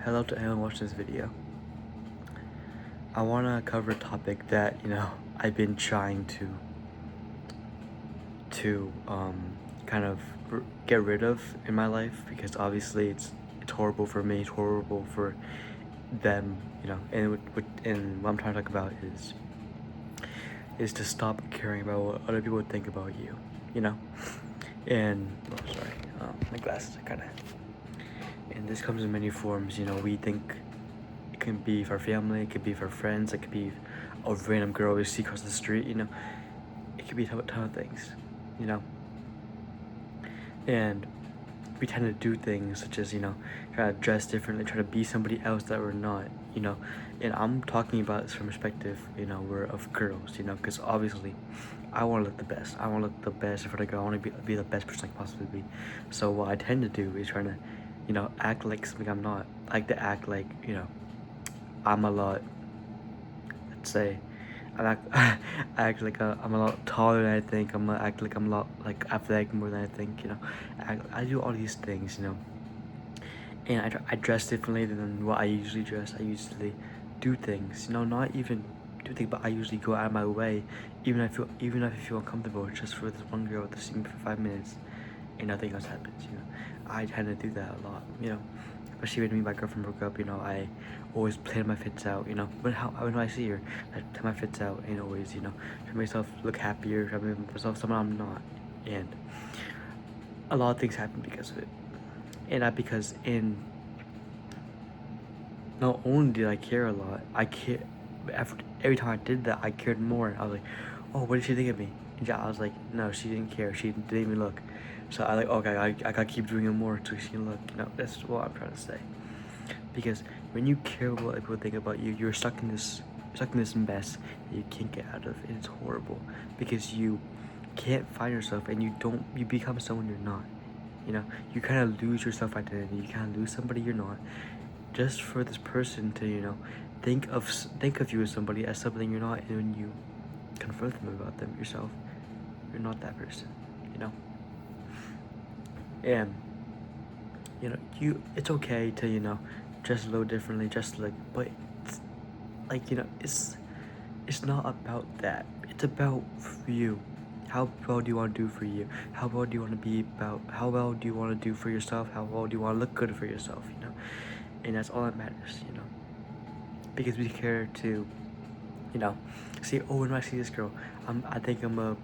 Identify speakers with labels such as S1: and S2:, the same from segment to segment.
S1: Hello to anyone watching this video. I want to cover a topic that, I've been trying to kind of get rid of in my life, because obviously it's horrible for me, it's horrible for them, and what I'm trying to talk about is to stop caring about what other people think about you, you know? And, my glasses are kind of, and this comes in many forms. We think it can be for family, it could be for friends, it could be a random girl we see across the street, it could be a ton of things, you know. And we tend to do things such as, try to dress differently, try to be somebody else that we're not, And I'm talking about this from perspective, we're of girls, because obviously I want to look the best. I want to look the best in front of a girl. I want to be the best person I can possibly be. So what I tend to do is trying to, act like something I'm not. I like to act like, I'm a lot, let's say, I act like I'm a lot taller than I think. Act like I'm a lot like athletic more than I think. I do all these things. And I dress differently than what I usually dress. I usually do things. Not even do things, but I usually go out of my way, even if I feel uncomfortable, just for this one girl to see me for 5 minutes, and nothing else happens. I tend to do that a lot. Especially when me and my girlfriend broke up, I always plan my fits out, when I see her, I plan my fits out and always, try to make myself look happier, try to make myself someone I'm not. And a lot of things happen because of it. And not because not only did I care a lot, every time I did that, I cared more. I was like, oh, what did she think of me? And I was like, no, she didn't care. She didn't even look. So I okay, I gotta keep doing it more so she can look. That's what I'm trying to say. Because when you care what people think about you, you're stuck in this mess that you can't get out of, and it's horrible because you can't find yourself, and you become someone you're not. You kind of lose your self identity. You kind of lose somebody you're not, just for this person to think of you as somebody something you're not, and when you confront them about them yourself, you're not that person. And it's okay to dress a little differently, but it's not about that. It's about for you. How well do you want to do for you? How well do you want to be about? How well do you want to do for yourself? How well do you want to look good for yourself? And that's all that matters. Because we care to see, oh, when I see this girl, I think I'm a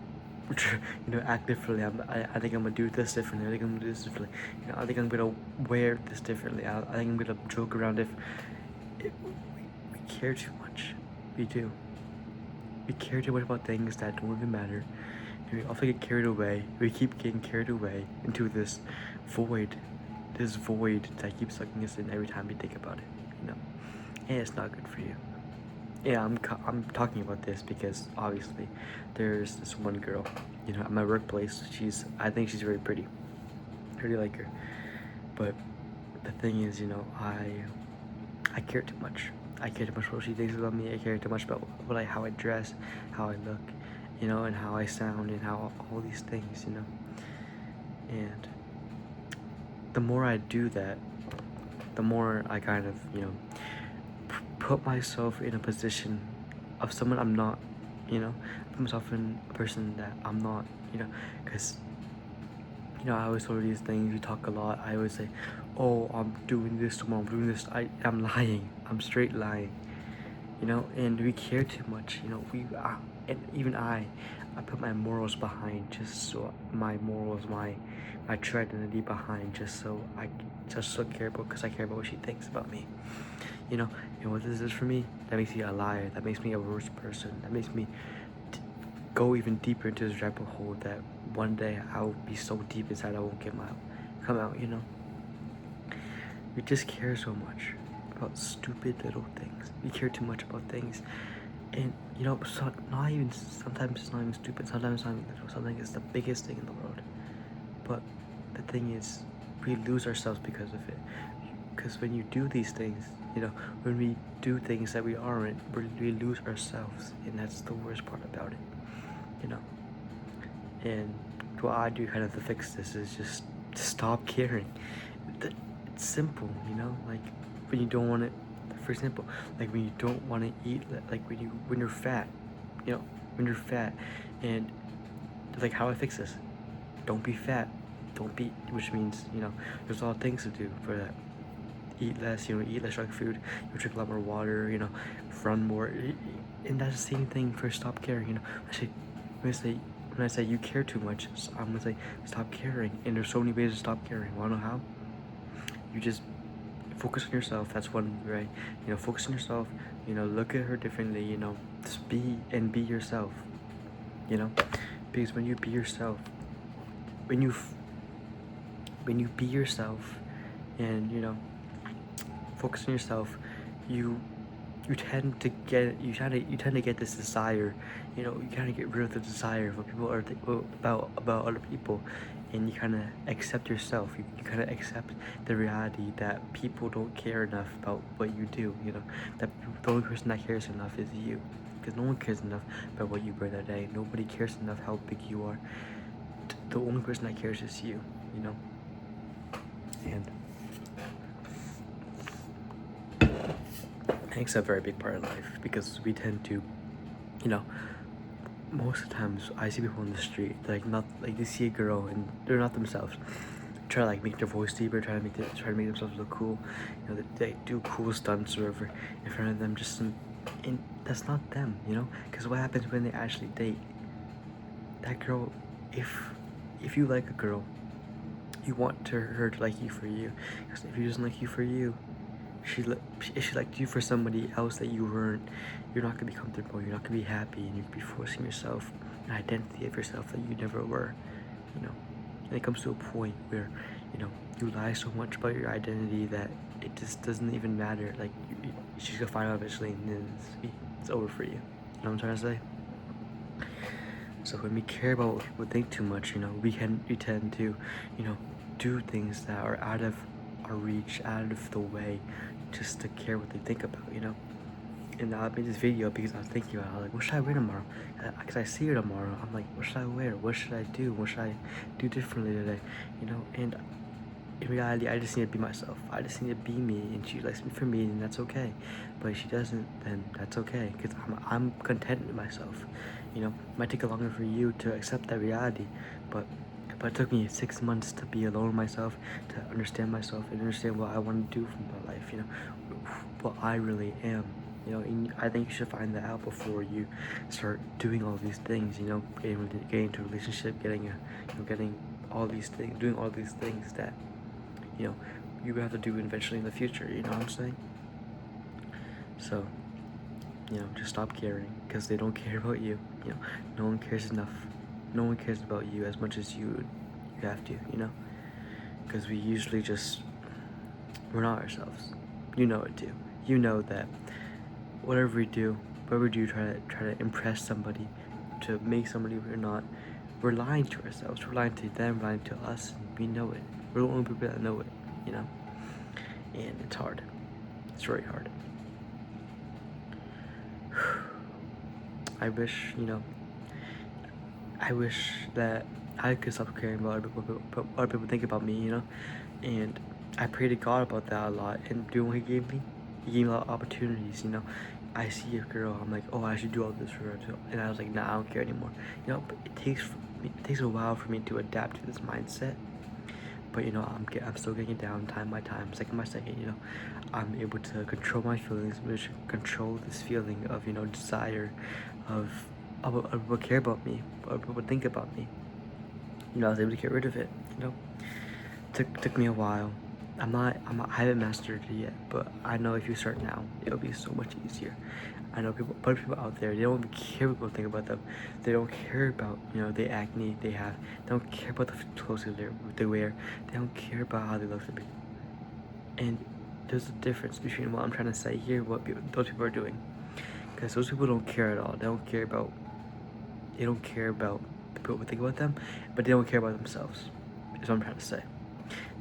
S1: act differently. I think I'm gonna do this differently. I think I'm gonna do this differently. I think I'm gonna wear this differently. I think I'm gonna joke around we care too much. We do. We care too much about things that don't even matter. And we also get carried away. We keep getting carried away into this void that keeps sucking us in every time we think about it. And it's not good for you. Yeah, I'm talking about this because obviously there's this one girl, at my workplace. I think she's very pretty. I really like her. But the thing is, I care too much. I care too much what she thinks about me. I care too much about how I dress, how I look, and how I sound, and how all these things, And the more I do that, the more I kind of, put myself in a position of someone I'm not, put myself in a person that I'm not, because, I always told these things, we talk a lot, I always say, oh, I'm doing this tomorrow, I'm doing this, I'm lying, I'm straight lying, and we care too much, and even I put my morals behind, just so my morals, my true identity behind, just so care about, because I care about what she thinks about me. And what this is for me, that makes me a liar, that makes me a worse person, that makes me go even deeper into this rabbit hole that one day I'll be so deep inside I won't come out. We just care so much about stupid little things. We care too much about things, and sometimes it's not even stupid, sometimes it's not even little, something is the biggest thing in the world. But the thing is, we lose ourselves because of it. Because when you do these things, when we do things that we aren't, we lose ourselves, and that's the worst part about it. And what I do kind of to fix this is just stop caring. it's simple, you know, like when you don't want it, for example, like when you don't want to eat, like when you're fat, you know, when you're fat, and like how I fix this? Don't be fat, don't be, which means, you know, there's a lot of things to do for that. Eat less, you know, eat less junk food, you drink a lot more water, you know, run more, and that's the same thing for stop caring, you know. When I say you care too much, I'm gonna say stop caring, and there's so many ways to stop caring. Wanna know how? You just focus on yourself. That's one way. You know, focus on yourself. You know, look at her differently. You know, just be yourself. You know, because when you be yourself, when you be yourself, and you know, focus on yourself, you tend to get this desire, you know, you kind of get rid of the desire of what people are about other people, and you kind of accept yourself. You kind of accept the reality that people don't care enough about what you do, you know, that the only person that cares enough is you, because no one cares enough about what you wear that day. Nobody cares enough how big you are. The only person that cares is you, you know. And I think it's a very big part of life, because we tend to, you know, most of the times I see people on the street, like not like they see a girl and they're not themselves. Try to like make their voice deeper, try to make themselves look cool. You know, they do cool stunts or whatever in front of them, just and that's not them, you know. Because what happens when they actually date? That girl, if you like a girl, you want her to like you for you. Because if she doesn't like you for you, if she liked you for somebody else that you weren't, you're not gonna be comfortable, you're not gonna be happy, and you're gonna be forcing yourself an identity of yourself that you never were, you know. And it comes to a point where, you know, you lie so much about your identity that it just doesn't even matter. Like, she's gonna find out eventually, and then it's over for you. You know what I'm trying to say? So when we care about what people think too much, you know, we tend to, you know, do things that are out of our reach, out of the way, just to care what they think about, you know. And I made this video because I was thinking about, like, what should I wear tomorrow? Because I see her tomorrow. I'm like, what should I wear? What should I do? What should I do differently today? You know, and in reality, I just need to be myself. I just need to be me, and she likes me for me, and that's okay. But if she doesn't, then that's okay, because I'm content with myself. You know, it might take longer for you to accept that reality, but it took me 6 months to be alone with myself, to understand myself, and understand what I want to do from my life, you know, what I really am. You know, and I think you should find that out before you start doing all these things, you know, getting into a relationship, getting all these things, doing all these things that, you know, you have to do eventually in the future, you know what I'm saying? So, you know, just stop caring, because they don't care about you. You know, no one cares enough. No one cares about you as much as you have to, you know? Because we usually we're not ourselves. You know it too. You know that whatever we do, try to impress somebody, to make somebody we're not, we're lying to ourselves. We're lying to them, lying to us, and we know it. We're the only people that know it, you know? And it's hard. It's very hard. I wish, you know, I wish that I could stop caring about what other people think about me, you know? And I pray to God about that a lot. And doing what He gave me a lot of opportunities, you know? I see a girl, I'm like, oh, I should do all this for her too. And I was like, nah, I don't care anymore. You know, but it takes a while for me to adapt to this mindset. But, you know, I'm still getting it down time by time, second by second, you know? I'm able to control my feelings, which control this feeling of, you know, desire, of what care about me, what people think about me. You know, I was able to get rid of it, you know? Took me a while. I haven't mastered it yet, but I know if you start now, it'll be so much easier. I know other people out there, they don't even care what people think about them. They don't care about, you know, the acne they have. They don't care about the clothes they wear. They don't care about how they look. And there's a difference between what I'm trying to say here, what those people are doing. Because those people don't care at all. They don't care about people think about them, but they don't care about themselves, is what I'm trying to say.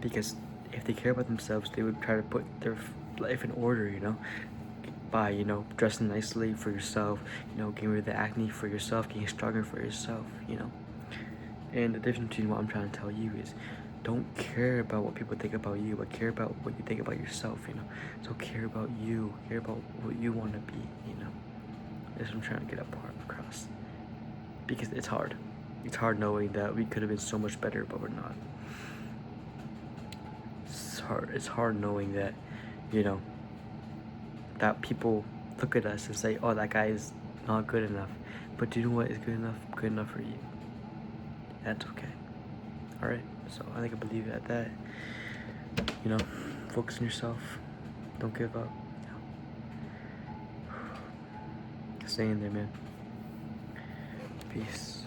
S1: Because if they care about themselves, they would try to put their life in order, you know, by, you know, dressing nicely for yourself, you know, getting rid of the acne for yourself, getting stronger for yourself, you know. And the difference between what I'm trying to tell you is, don't care about what people think about you, but care about what you think about yourself, you know. So care about you, care about what you want to be, you know. That's what I'm trying to get across. Because it's hard. It's hard knowing that we could have been so much better, but we're not. It's hard knowing that, you know, that people look at us and say, oh, that guy is not good enough. But do you know what is good enough? Good enough for you. That's okay. Alright, so I think I believe at that. You know, focus on yourself. Don't give up. You know. Stay in there, man. Peace.